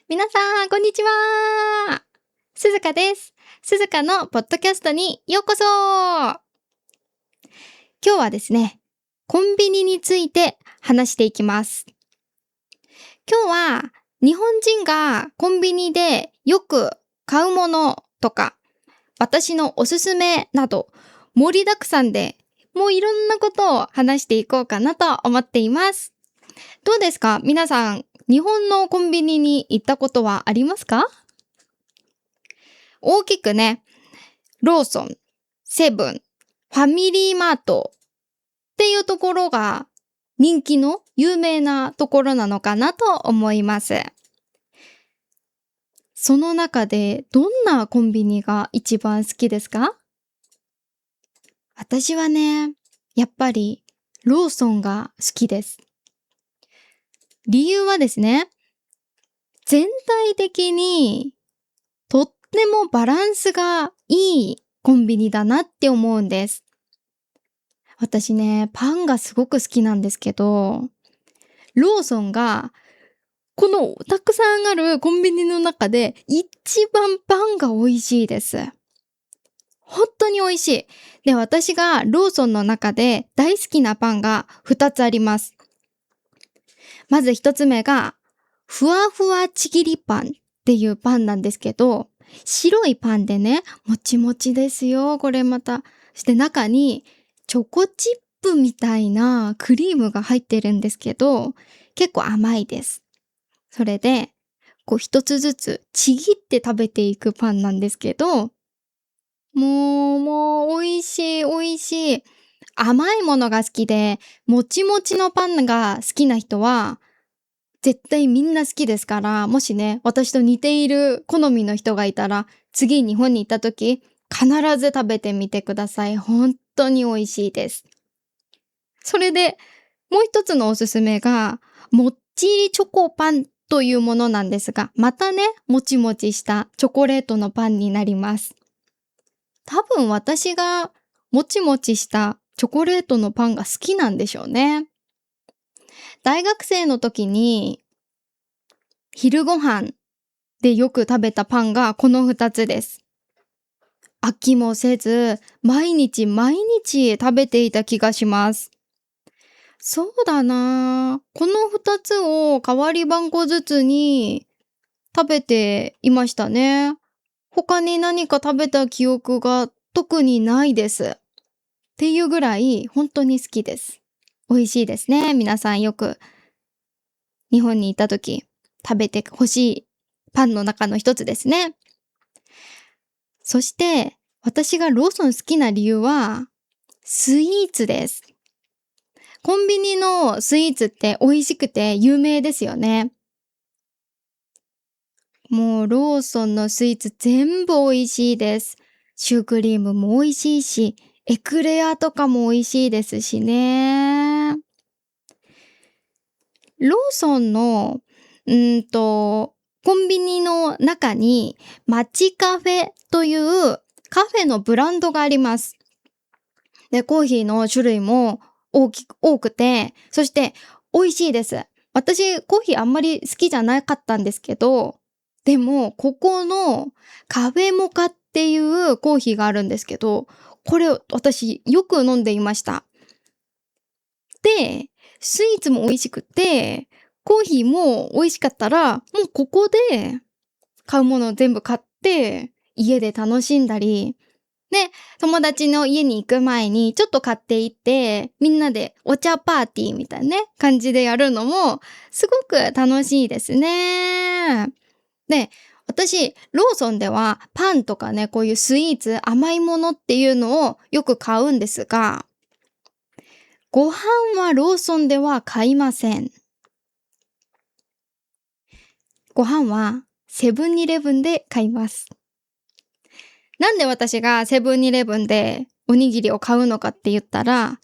皆さん、こんにちは。すずかです。すずかのポッドキャストにようこそ。今日はですね、コンビニについて話していきます。今日は日本人がコンビニでよく買うものとか、私のおすすめなど盛りだくさんで、もういろんなことを話していこうかなと思っています。どうですか？皆さん、日本のコンビニに行ったことはありますか？大きくね、ローソン、セブン、ファミリーマートっていうところが人気の有名なところなのかなと思います。その中でどんなコンビニが一番好きですか？私はね、やっぱりローソンが好きです。理由はですね、全体的にとってもバランスがいいコンビニだなって思うんです。私ね、パンがすごく好きなんですけど、ローソンがこのたくさんあるコンビニの中で一番パンが美味しいです。本当に美味しい。で、私がローソンの中で大好きなパンが2つあります。まず1つ目が、ふわふわちぎりパンっていうパンなんですけど、白いパンでね、もちもちですよ、これまた。そして中にチョコチップみたいなクリームが入ってるんですけど、結構甘いです。それで、こう一つずつちぎって食べていくパンなんですけど、もう美味しい美味しい。甘いものが好きで、もちもちのパンが好きな人は、絶対みんな好きですから、もしね、私と似ている好みの人がいたら、次日本に行った時、必ず食べてみてください。本当に美味しいです。それで、もう一つのおすすめが、もっちりチョコパンというものなんですが、またね、もちもちしたチョコレートのパンになります。多分私がもちもちしたチョコレートのパンが好きなんでしょうね。大学生の時に昼ご飯でよく食べたパンがこの2つです。飽きもせず、毎日毎日食べていた気がします。そうだな。この2つを代わり番号ずつに食べていましたね。他に何か食べた記憶が特にないです。っていうぐらい本当に好きです。美味しいですね。皆さんよく日本に行った時食べてほしいパンの中の一つですね。そして私がローソン好きな理由はスイーツです。コンビニのスイーツって美味しくて有名ですよね。もうローソンのスイーツ全部美味しいです。シュークリームも美味しいし、エクレアとかも美味しいですしね。ローソンの、コンビニの中に、街カフェというカフェのブランドがあります。で、コーヒーの種類も多くて、そして美味しいです。私、コーヒーあんまり好きじゃなかったんですけど、でも、ここのカフェモカっていうコーヒーがあるんですけど、これ私よく飲んでいました。で、スイーツも美味しくて、コーヒーも美味しかったら、もうここで買うものを全部買って、家で楽しんだり、で、友達の家に行く前にちょっと買っていって、みんなでお茶パーティーみたいなね、感じでやるのも、すごく楽しいですね。で、私、ローソンではパンとかね、こういうスイーツ、甘いものっていうのをよく買うんですが、ご飯はローソンでは買いません。ご飯はセブンイレブンで買います。なんで私がセブンイレブンでおにぎりを買うのかって言ったら、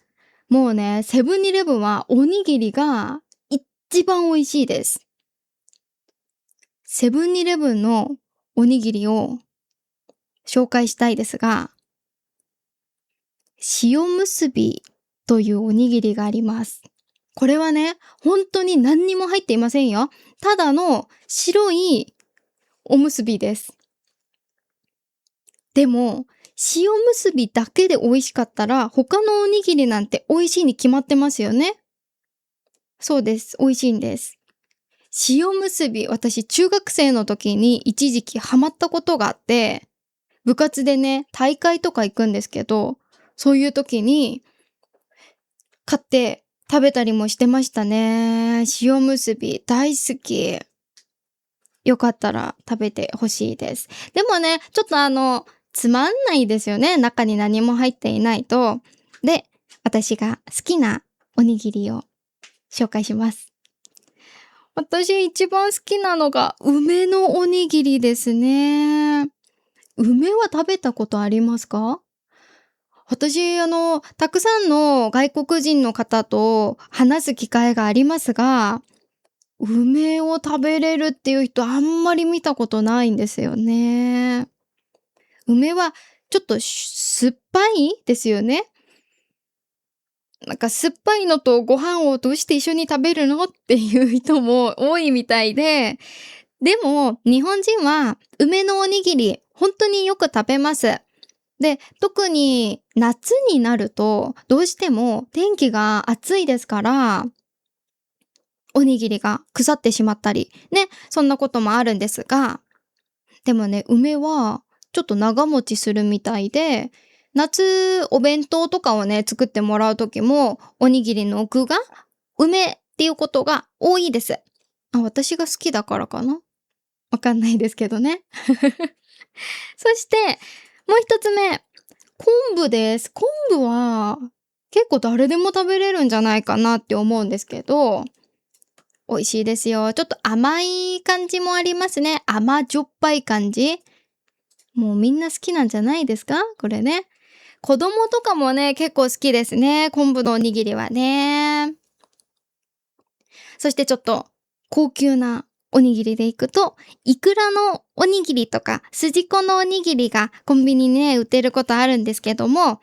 もうね、セブンイレブンはおにぎりが一番美味しいです。セブンイレブンのおにぎりを紹介したいですが、塩むすびというおにぎりがあります。これはね、本当に何にも入っていませんよ。ただの白いおむすびです。でも、塩むすびだけで美味しかったら、他のおにぎりなんて美味しいに決まってますよね。そうです。美味しいんです。塩むすび、私中学生の時に一時期ハマったことがあって、部活でね、大会とか行くんですけど、そういう時に買って食べたりもしてましたね。塩むすび大好き。よかったら食べてほしいです。でもね、ちょっとつまんないですよね。中に何も入っていないと。で、私が好きなおにぎりを紹介します。私一番好きなのが梅のおにぎりですね。梅は食べたことありますか？私、たくさんの外国人の方と話す機会がありますが、梅を食べれるっていう人あんまり見たことないんですよね。梅はちょっと酸っぱいですよね。なんか酸っぱいのとご飯をどうして一緒に食べるのっていう人も多いみたいで、でも日本人は梅のおにぎり本当によく食べます。で、特に夏になるとどうしても天気が暑いですから、おにぎりが腐ってしまったり、ね、そんなこともあるんですが、でもね、梅はちょっと長持ちするみたいで、夏お弁当とかをね、作ってもらう時も、おにぎりの具が梅っていうことが多いです。私が好きだからかな？わかんないですけどね。そして、もう一つ目、昆布です。昆布は結構誰でも食べれるんじゃないかなって思うんですけど、美味しいですよ。ちょっと甘い感じもありますね。甘じょっぱい感じ。もうみんな好きなんじゃないですか？これね。子供とかもね、結構好きですね。昆布のおにぎりはね。そしてちょっと高級なおにぎりでいくと、イクラのおにぎりとか、すじこのおにぎりがコンビニね、売ってることあるんですけども、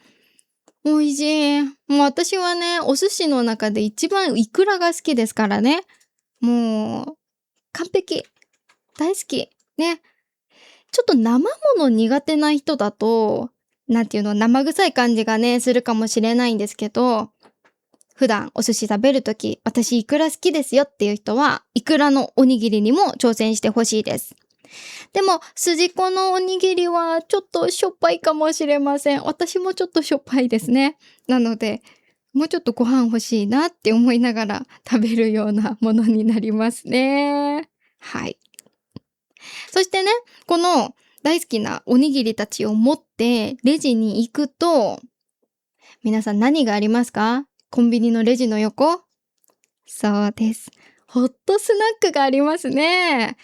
美味しい。もう私はね、お寿司の中で一番イクラが好きですからね。もう、完璧。大好き。ね。ちょっと生もの苦手な人だと、なんていうの、生臭い感じがね、するかもしれないんですけど、普段お寿司食べるとき、私イクラ好きですよっていう人は、イクラのおにぎりにも挑戦してほしいです。でも、すじこのおにぎりはちょっとしょっぱいかもしれません。私もちょっとしょっぱいですね。なので、もうちょっとご飯欲しいなって思いながら食べるようなものになりますね。はい。そしてね、この大好きなおにぎりたちを持ってレジに行くと、皆さん何がありますか？コンビニのレジの横？そうです。ホットスナックがありますね。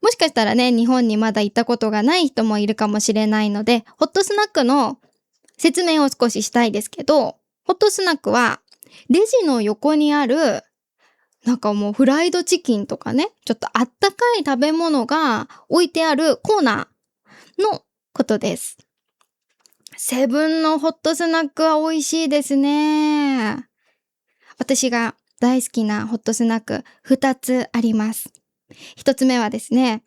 もしかしたらね、日本にまだ行ったことがない人もいるかもしれないので、ホットスナックの説明を少ししたいですけど、ホットスナックはレジの横にあるなんかもうフライドチキンとかね、ちょっとあったかい食べ物が置いてあるコーナーのことです。セブンのホットスナックは美味しいですね。私が大好きなホットスナック2つあります。1つ目はですね、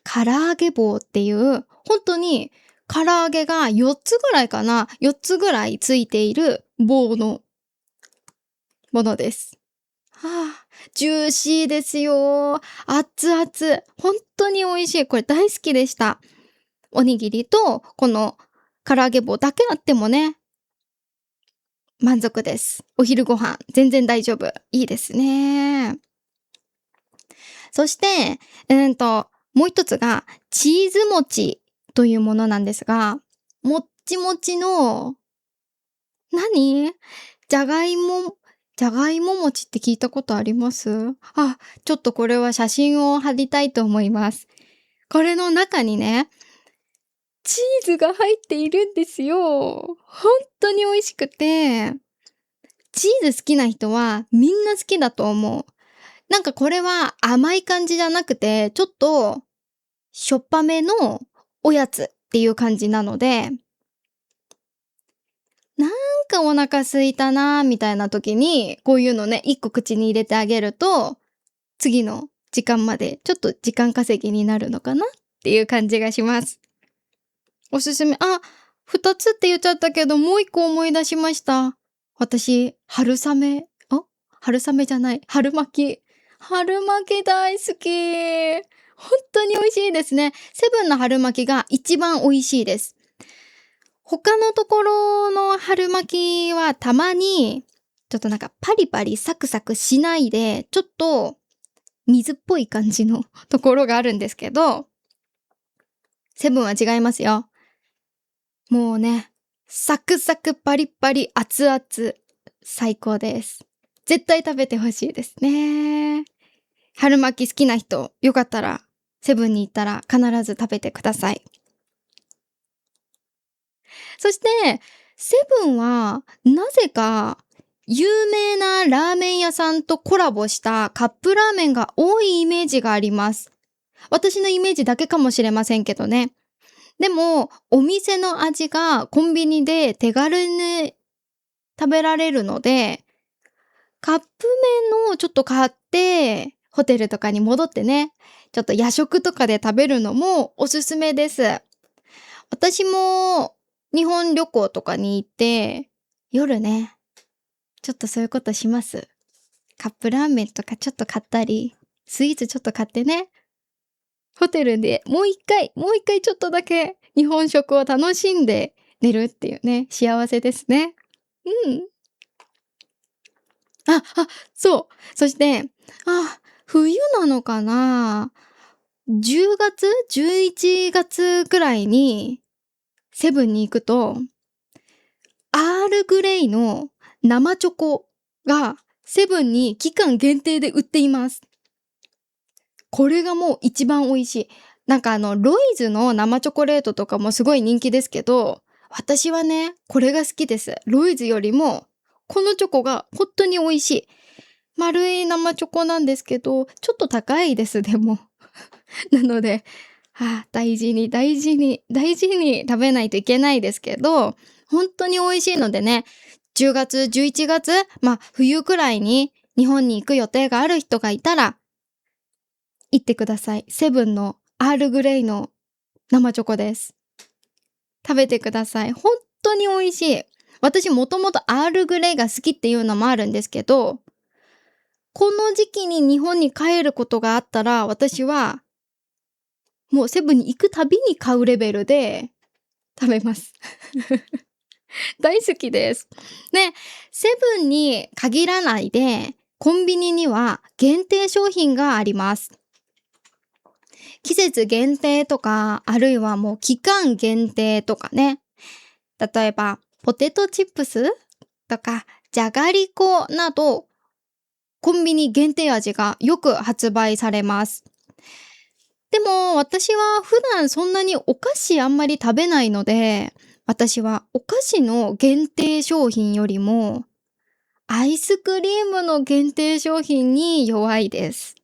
唐揚げ棒っていう、本当に唐揚げが4つぐらいかな、4つぐらいついている棒のものです。はあ、ジューシーですよ。熱々。本当に美味しい。これ大好きでした。おにぎりと、この唐揚げ棒だけあってもね、満足です。お昼ご飯、全然大丈夫。いいですね。そして、もう一つが、チーズ餅というものなんですが、もっちもちの、何じゃがいも、じゃがいも餅って聞いたことあります？ちょっとこれは写真を貼りたいと思います。これの中にね、チーズが入っているんですよ。本当に美味しくて、チーズ好きな人はみんな好きだと思う。なんかこれは甘い感じじゃなくて、ちょっとしょっぱめのおやつっていう感じなので、なんかお腹空いたなみたいな時に、こういうのね、1個口に入れてあげると、次の時間までちょっと時間稼ぎになるのかなっていう感じがします。おすすめ2つって言っちゃったけど、もう1個思い出しました。私、春雨じゃない、春巻き。春巻き大好き。本当に美味しいですね。セブンの春巻きが一番美味しいです。他のところの春巻きはたまに、ちょっとなんかパリパリサクサクしないで、ちょっと水っぽい感じのところがあるんですけど、セブンは違いますよ。もうね、サクサクパリパリ熱々、最高です。絶対食べてほしいですね。春巻き好きな人、よかったら、セブンに行ったら必ず食べてください。そして、セブンは、なぜか、有名なラーメン屋さんとコラボしたカップラーメンが多いイメージがあります。私のイメージだけかもしれませんけどね。でも、お店の味がコンビニで手軽に食べられるので、カップ麺をちょっと買って、ホテルとかに戻ってね、ちょっと夜食とかで食べるのもおすすめです。私も日本旅行とかに行って、夜ね、ちょっとそういうことします。カップラーメンとかちょっと買ったり、スイーツちょっと買ってね、ホテルでもう一回ちょっとだけ日本食を楽しんで寝るっていうね、幸せですね。うん。そう。そして、冬なのかな？ 10 月？11月ぐらいにセブンに行くと、アールグレイの生チョコがセブンに期間限定で売っています。これがもう一番美味しい。なんかロイズの生チョコレートとかもすごい人気ですけど、私はね、これが好きです。ロイズよりも、このチョコが本当に美味しい。丸い生チョコなんですけど、ちょっと高いです、でも。なので、大事に大事に大事に食べないといけないですけど、本当に美味しいのでね、10月、11月、冬くらいに日本に行く予定がある人がいたら、行ってください。セブンのアールグレイの生チョコです。食べてください。本当に美味しい。私もともとアールグレイが好きっていうのもあるんですけど、この時期に日本に帰ることがあったら、私はもうセブンに行くたびに買うレベルで食べます。大好きです。ね、セブンに限らないで、コンビニには限定商品があります。季節限定とか、あるいはもう期間限定とかね。例えば、ポテトチップスとか、じゃがりこなど、コンビニ限定味がよく発売されます。でも、私は普段そんなにお菓子あんまり食べないので、私はお菓子の限定商品よりも、アイスクリームの限定商品に弱いです。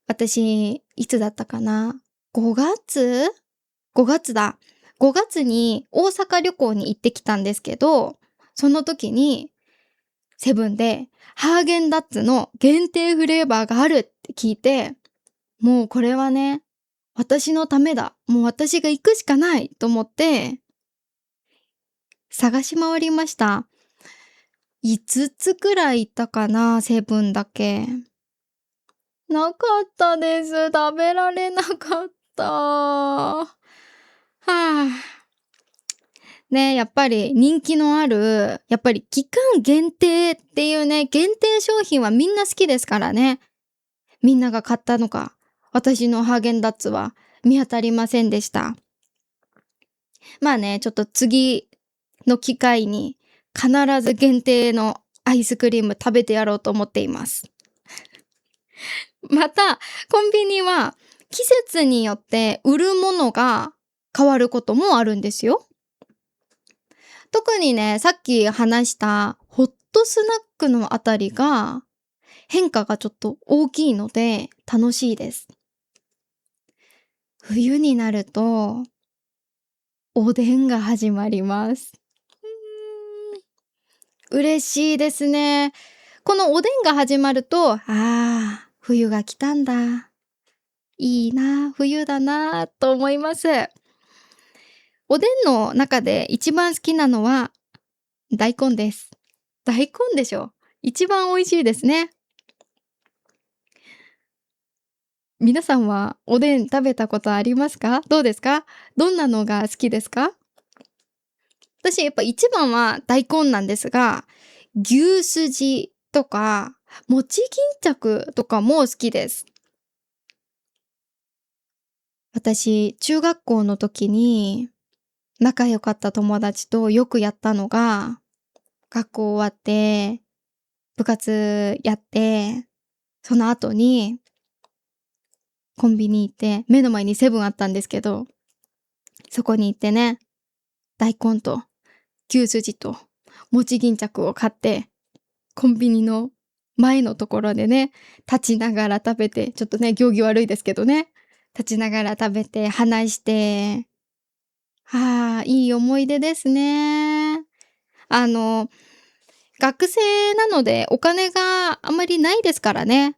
私、いつだったかな？ 5 月？ 5 月だ。5月に大阪旅行に行ってきたんですけど、その時にセブンでハーゲンダッツの限定フレーバーがあるって聞いて、もうこれはね、私のためだ。もう私が行くしかないと思って探し回りました。5つくらい行ったかな、セブンだけ。なかったです。食べられなかった。ね、やっぱり人気のある、やっぱり期間限定っていうね、限定商品はみんな好きですからね。みんなが買ったのか、私のハーゲンダッツは見当たりませんでした。ちょっと次の機会に必ず限定のアイスクリーム食べてやろうと思っています。また、コンビニは季節によって売るものが変わることもあるんですよ。特にね、さっき話したホットスナックのあたりが変化がちょっと大きいので楽しいです。冬になるとおでんが始まります。嬉しいですね。このおでんが始まると、冬が来たんだ。いいな、冬だなと思います。おでんの中で一番好きなのは大根です。大根でしょ。一番美味しいですね。皆さんはおでん食べたことありますか？どうですか？どんなのが好きですか？私やっぱ一番は大根なんですが、牛すじとか、餅巾着とかも好きです。私、中学校の時に仲良かった友達とよくやったのが、学校終わって部活やって、その後にコンビニ行って、目の前にセブンあったんですけど、そこに行ってね、大根と牛すじと餅巾着を買って、コンビニの前のところでね、立ちながら食べて、ちょっとね、行儀悪いですけどね、立ちながら食べて話して、いい思い出ですね。あの、学生なのでお金があまりないですからね。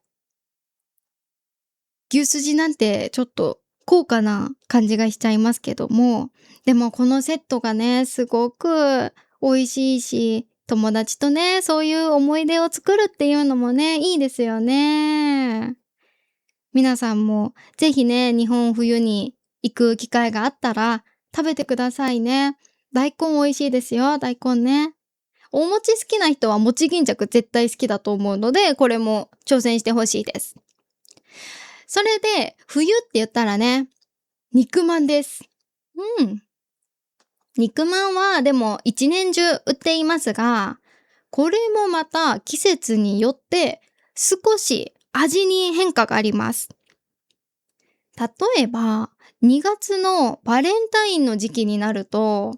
牛すじなんてちょっと高価な感じがしちゃいますけども、でもこのセットがね、すごく美味しいし、友達とね、そういう思い出を作るっていうのもね、いいですよね。皆さんもぜひね、日本冬に行く機会があったら食べてくださいね。大根美味しいですよ、大根ね。お餅好きな人は餅巾着絶対好きだと思うので、これも挑戦してほしいです。それで、冬って言ったらね、肉まんです。うん。肉まんはでも一年中売っていますが、これもまた季節によって少し味に変化があります。例えば、2月のバレンタインの時期になると、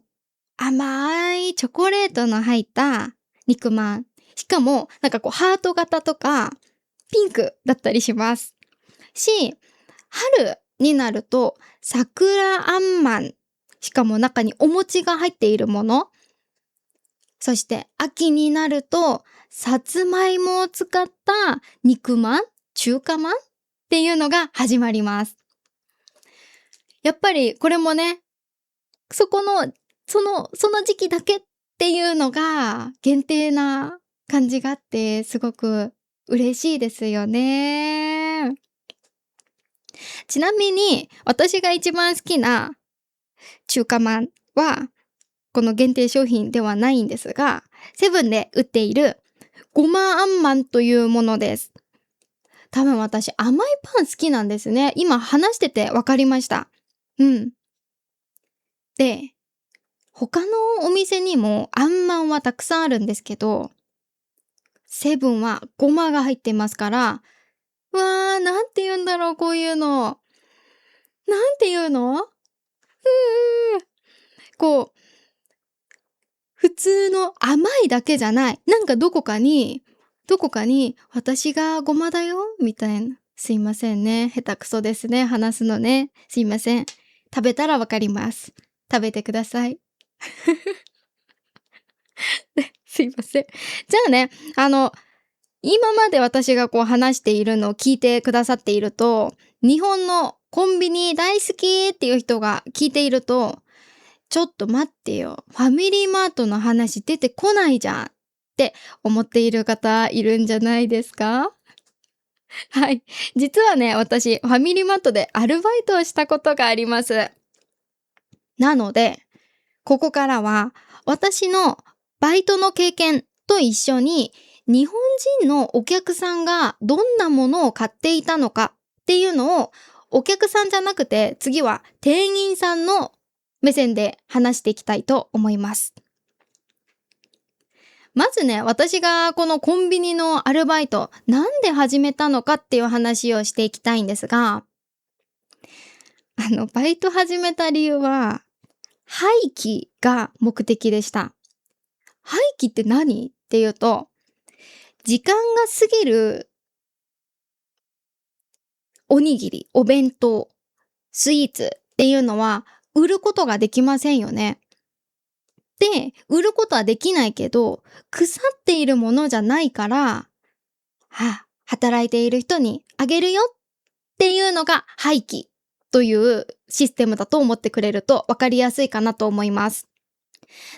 甘いチョコレートの入った肉まん。しかも、なんかこうハート型とかピンクだったりします。春になると桜あんまん。しかも中にお餅が入っているもの。そして秋になるとさつまいもを使った肉まん、中華まんっていうのが始まります。やっぱりこれもね、そこの、その時期だけっていうのが限定な感じがあってすごく嬉しいですよね。ちなみに私が一番好きな中華まんはこの限定商品ではないんですが、セブンで売っているごまあんまんというものです。多分私甘いパン好きなんですね。今話してて分かりました。うん。で、他のお店にもあんまんはたくさんあるんですけど、セブンはごまが入ってますから、なんて言うんだろう、こういうの。なんて言うの？こう、普通の甘いだけじゃない。なんかどこかに私がごまだよみたいな。すいませんね。下手くそですね。話すのね。すいません。食べたらわかります。食べてください。すいません。じゃあね、今まで私がこう話しているのを聞いてくださっていると、日本のコンビニ大好きっていう人が聞いていると、ちょっと待ってよ。ファミリーマートの話出てこないじゃんって思っている方いるんじゃないですか？はい。実はね、私、ファミリーマートでアルバイトをしたことがあります。なので、ここからは私のバイトの経験と一緒に日本人のお客さんがどんなものを買っていたのかっていうのをお客さんじゃなくて次は店員さんの目線で話していきたいと思います。まずね、私がこのコンビニのアルバイトなんで始めたのかっていう話をしていきたいんですが、バイト始めた理由は廃棄が目的でした。廃棄って何っていうと、時間が過ぎるおにぎり、お弁当、スイーツっていうのは売ることができませんよね。で、売ることはできないけど、腐っているものじゃないから、働いている人にあげるよっていうのが廃棄というシステムだと思ってくれると分かりやすいかなと思います。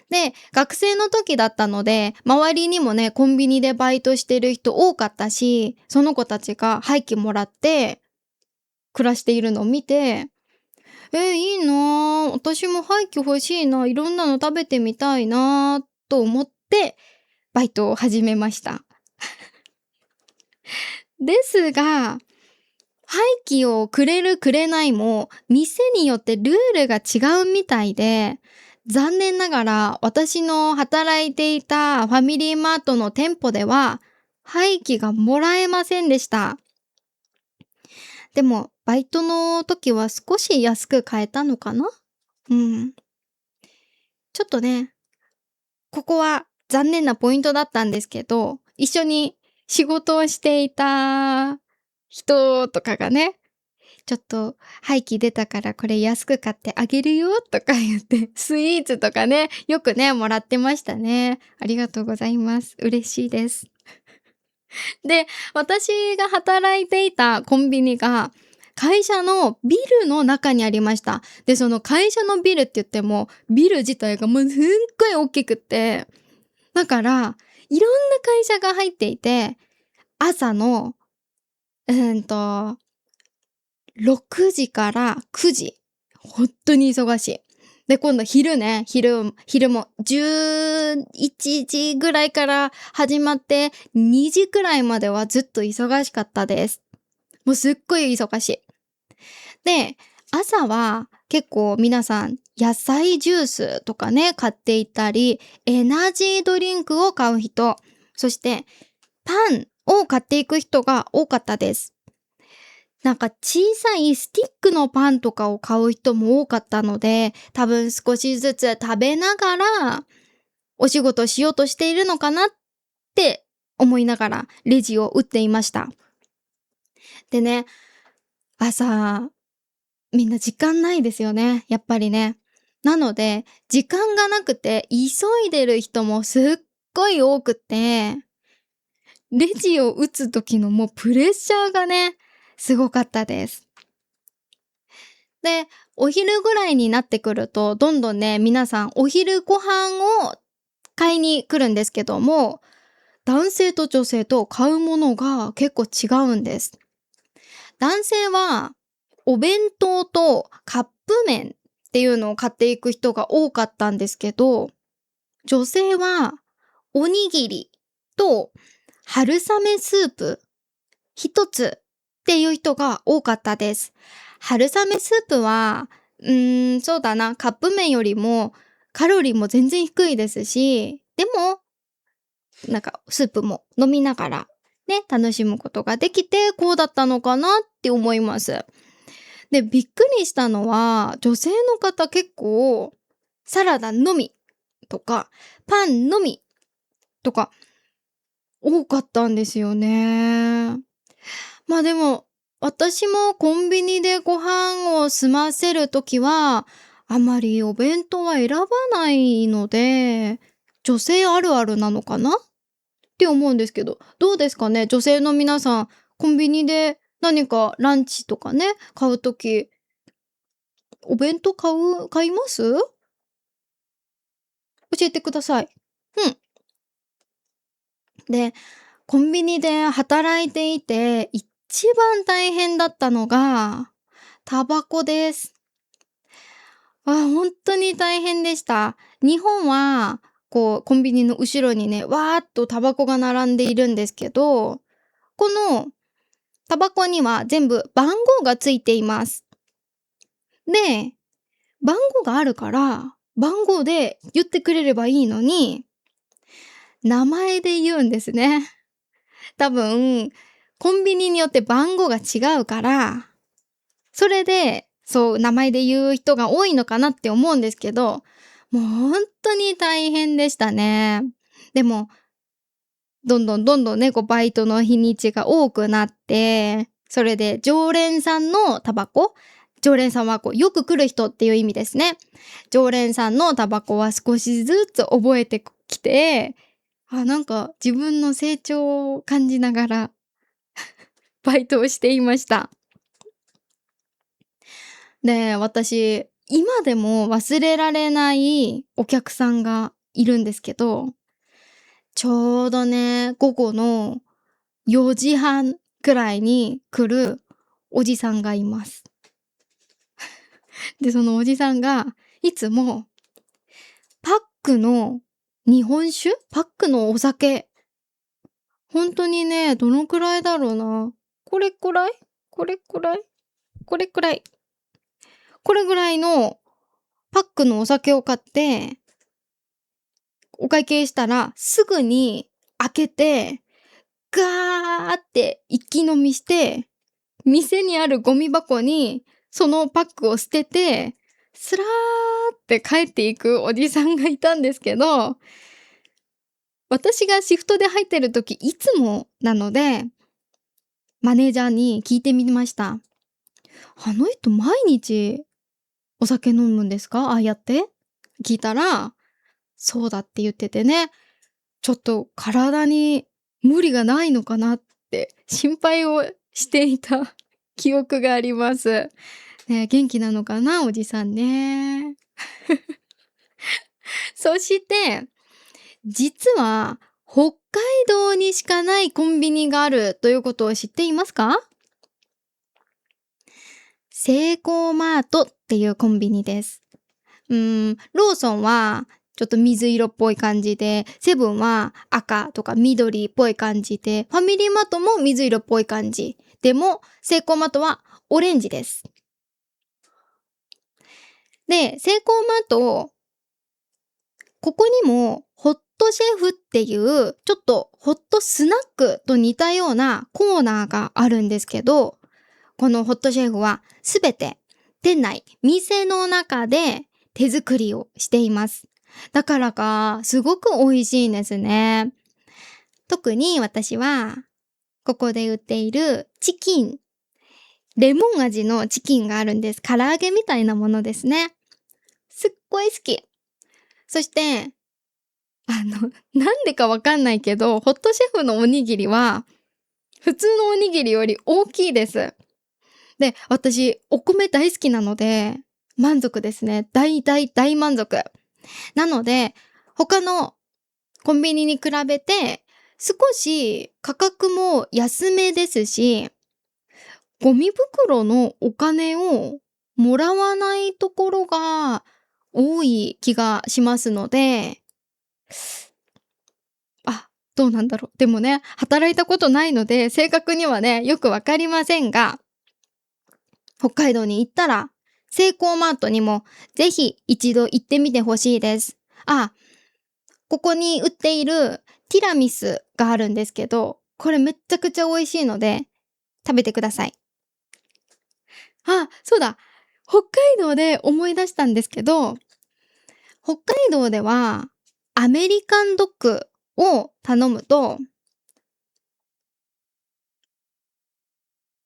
で、学生の時だったので、周りにもね、コンビニでバイトしてる人多かったし、その子たちが廃棄もらって暮らしているのを見て、いいなあ、私も廃棄欲しいな、いろんなの食べてみたいなと思ってバイトを始めました。ですが、廃棄をくれるくれないも店によってルールが違うみたいで、残念ながら私の働いていたファミリーマートの店舗では廃棄がもらえませんでした。でもバイトの時は少し安く買えたのかな。うん。ちょっとね、ここは残念なポイントだったんですけど、一緒に仕事をしていた人とかがね、ちょっと廃棄出たからこれ安く買ってあげるよとか言って、スイーツとかね、よくね、もらってましたね。ありがとうございます。嬉しいです。で、私が働いていたコンビニが会社のビルの中にありました。で、その会社のビルって言っても、ビル自体がもうすっごい大きくって、だから、いろんな会社が入っていて、朝の、6時から9時。本当に忙しい。で、今度昼ね、昼も11時ぐらいから始まって2時くらいまではずっと忙しかったです。もうすっごい忙しい。で、朝は結構皆さん野菜ジュースとかね、買っていたり、エナジードリンクを買う人、そしてパンを買っていく人が多かったです。なんか小さいスティックのパンとかを買う人も多かったので、多分少しずつ食べながらお仕事しようとしているのかなって思いながらレジを打っていました。でね、朝、みんな時間ないですよね、やっぱりね。なので、時間がなくて急いでる人もすっごい多くて、レジを打つ時のもうプレッシャーがね、すごかったです。で、お昼ぐらいになってくると、どんどんね、皆さんお昼ご飯を買いに来るんですけども、男性と女性と買うものが結構違うんです。男性はお弁当とカップ麺っていうのを買っていく人が多かったんですけど、女性はおにぎりと春雨スープ一つっていう人が多かったです。春雨スープは、そうだな、カップ麺よりもカロリーも全然低いですし、でも、なんかスープも飲みながらね、楽しむことができて、こうだったのかなって思います。で、びっくりしたのは、女性の方結構、サラダのみとか、パンのみとか、多かったんですよね。まあでも、私もコンビニでご飯を済ませるときは、あまりお弁当は選ばないので、女性あるあるなのかなって思うんですけど、どうですかね、女性の皆さん、コンビニで何かランチとかね、買うとき、お弁当買います？教えてください。うん。で、コンビニで働いていて、一番大変だったのが、タバコです。本当に大変でした。日本は、こう、コンビニの後ろにね、わーっとタバコが並んでいるんですけど、このタバコには全部番号がついています。で、番号があるから、番号で言ってくれればいいのに、名前で言うんですね。多分、コンビニによって番号が違うから、それで、そう、名前で言う人が多いのかなって思うんですけど、もう本当に大変でしたね。でも、どんどんね、こうバイトの日にちが多くなって、それで常連さんのタバコ、常連さんはよく来る人っていう意味ですね。常連さんのタバコは少しずつ覚えてきて、なんか自分の成長を感じながらバイトをしていました。で、私、今でも忘れられないお客さんがいるんですけど、ちょうどね、午後の4時半くらいに来るおじさんがいます。で、そのおじさんがいつもパックの日本酒？パックのお酒、本当にね、どのくらいだろうな。これくらいこれくらいこれくらいこれぐらいのパックのお酒を買って、お会計したらすぐに開けて、ガーって一気飲みして、店にあるゴミ箱にそのパックを捨てて、スラーって帰っていくおじさんがいたんですけど、私がシフトで入ってる時いつもなので、マネージャーに聞いてみました。あの人毎日お酒飲むんですか？ああやって？聞いたら、そうだって言っててね、ちょっと体に無理がないのかなって心配をしていた記憶があります。ね、元気なのかな、おじさんね。そして、実は北海道にしかないコンビニがあるということを知っていますか？セイコーマートっていうコンビニです。ローソンはちょっと水色っぽい感じで、セブンは赤とか緑っぽい感じで、ファミリーマートも水色っぽい感じ。でも、セイコーマートはオレンジです。で、セイコーマート、ここにもホットシェフっていうちょっとホットスナックと似たようなコーナーがあるんですけど、このホットシェフはすべて店内、店の中で手作りをしています。だからかすごく美味しいんですね。特に私はここで売っているチキン、レモン味のチキンがあるんです。唐揚げみたいなものですね。すっごい好き。そして、なんでかわかんないけど、ホットシェフのおにぎりは、普通のおにぎりより大きいです。で、私、お米大好きなので、満足ですね。大満足。なので、他のコンビニに比べて、少し価格も安めですし、ゴミ袋のお金をもらわないところが多い気がしますので、どうなんだろう。でもね、働いたことないので、正確にはね、よくわかりませんが、北海道に行ったら、セイコーマートにもぜひ一度行ってみてほしいです。ここに売っているティラミスがあるんですけど、これめっちゃくちゃ美味しいので、食べてください。そうだ。北海道で思い出したんですけど、北海道ではアメリカンドッグを頼むと、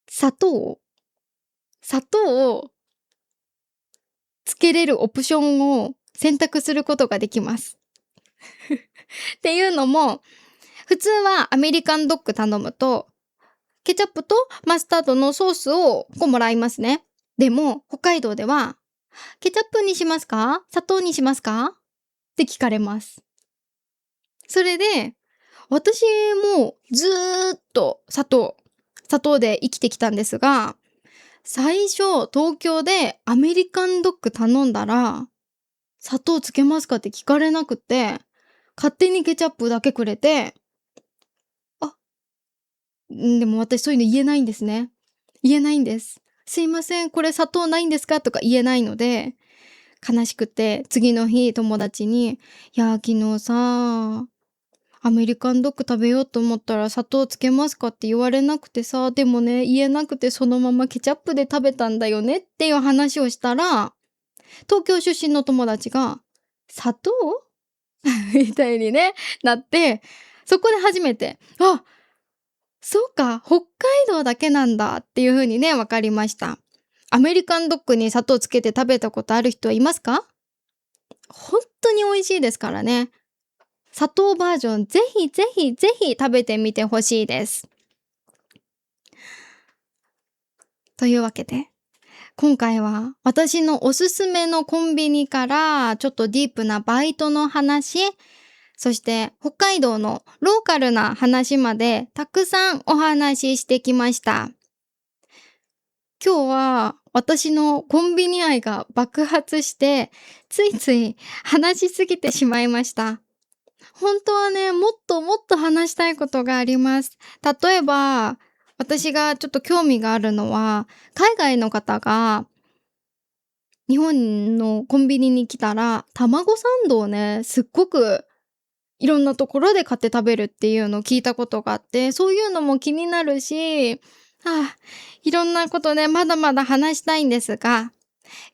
砂糖をつけれるオプションを選択することができます。っていうのも、普通はアメリカンドッグ頼むと、ケチャップとマスタードのソースをもらいますね。でも、北海道では、ケチャップにしますか？砂糖にしますか？って聞かれます。それで、私もずーっと砂糖で生きてきたんですが、最初東京でアメリカンドッグ頼んだら、砂糖つけますかって聞かれなくて、勝手にケチャップだけくれて、あ、でも私そういうの言えないんですね。言えないんです。すいません、これ砂糖ないんですかとか言えないので、悲しくて、次の日友達に、いや、昨日さ、アメリカンドッグ食べようと思ったら砂糖つけますかって言われなくてさ、でもね、言えなくてそのままケチャップで食べたんだよねっていう話をしたら、東京出身の友達が、砂糖みたいにね、なって、そこで初めて、そうか、北海道だけなんだっていう風にね、分かりました。アメリカンドッグに砂糖つけて食べたことある人はいますか？本当に美味しいですからね。砂糖バージョンぜひぜひぜひ食べてみてほしいです。というわけで、今回は私のおすすめのコンビニからちょっとディープなバイトの話、そして北海道のローカルな話までたくさんお話ししてきました。今日は私のコンビニ愛が爆発して、ついつい話しすぎてしまいました。本当はね、もっともっと話したいことがあります。例えば、私がちょっと興味があるのは、海外の方が日本のコンビニに来たら、卵サンドをね、すっごくいろんなところで買って食べるっていうのを聞いたことがあって、そういうのも気になるし、いろんなことね、まだまだ話したいんですが、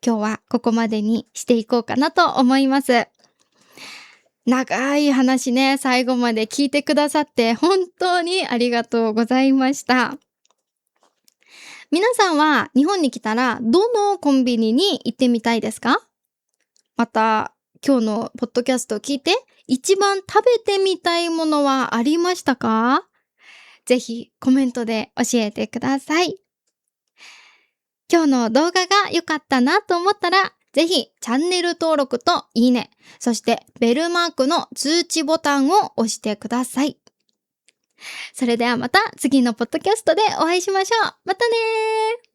今日はここまでにしていこうかなと思います。長い話ね、最後まで聞いてくださって本当にありがとうございました。皆さんは日本に来たらどのコンビニに行ってみたいですか？また、今日のポッドキャストを聞いて一番食べてみたいものはありましたか？ぜひコメントで教えてください。今日の動画が良かったなと思ったら、ぜひチャンネル登録といいね、そしてベルマークの通知ボタンを押してください。それではまた次のポッドキャストでお会いしましょう。またねー。